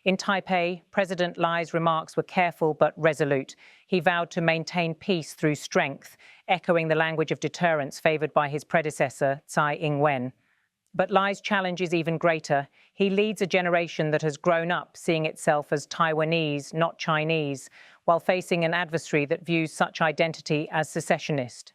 In Taipei, President Lai's remarks were careful but resolute. He vowed to maintain peace through strength, echoing the language of deterrence favoured by his predecessor, Tsai Ing-wen. But Lai's challenge is even greater. He leads a generation that has grown up seeing itself as Taiwanese, not Chinese, while facing an adversary that views such identity as secessionist.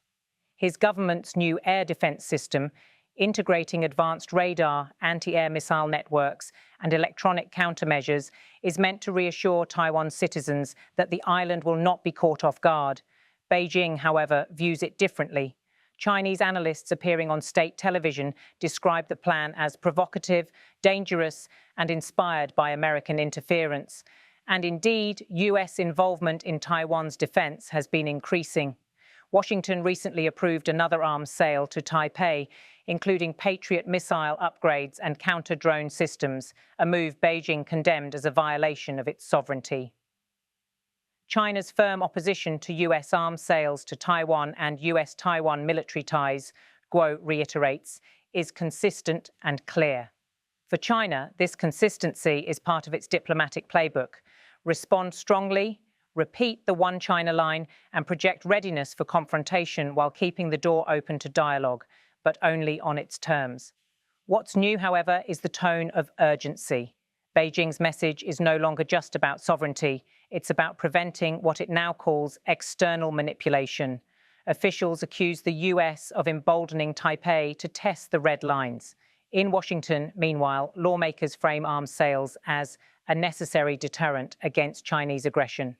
His government's new air defence system, integrating advanced radar, anti-air missile networks, and electronic countermeasures, is meant to reassure Taiwan's citizens that the island will not be caught off guard. Beijing, however, views it differently. Chinese analysts appearing on state television describe the plan as provocative, dangerous, and inspired by American interference. And indeed, US involvement in Taiwan's defense has been increasing. Washington recently approved another arms sale to Taipei, including Patriot missile upgrades and counter-drone systems, a move Beijing condemned as a violation of its sovereignty. China's firm opposition to US arms sales to Taiwan and US-Taiwan military ties, Guo reiterates, is consistent and clear. For China, this consistency is part of its diplomatic playbook. Respond strongly, repeat the One China line, and project readiness for confrontation while keeping the door open to dialogue, but only on its terms. What's new, however, is the tone of urgency. Beijing's message is no longer just about sovereignty. It's about preventing what it now calls external manipulation. Officials accuse the US of emboldening Taipei to test the red lines. In Washington, meanwhile, lawmakers frame arms sales as a necessary deterrent against Chinese aggression.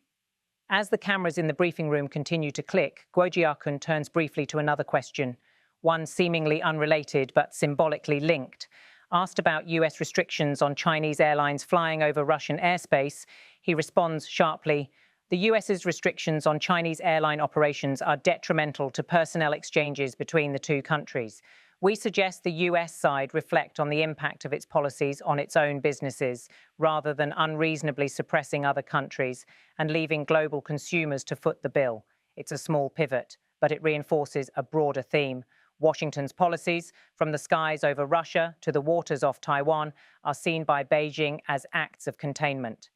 As the cameras in the briefing room continue to click, Guo Jiakun turns briefly to another question, one seemingly unrelated but symbolically linked. Asked about US restrictions on Chinese airlines flying over Russian airspace, he responds sharply, "The US's restrictions on Chinese airline operations are detrimental to personnel exchanges between the two countries. We suggest the US side reflect on the impact of its policies on its own businesses, rather than unreasonably suppressing other countries and leaving global consumers to foot the bill. It's a small pivot, but it reinforces a broader theme. Washington's policies, from the skies over Russia to the waters off Taiwan, are seen by Beijing as acts of containment.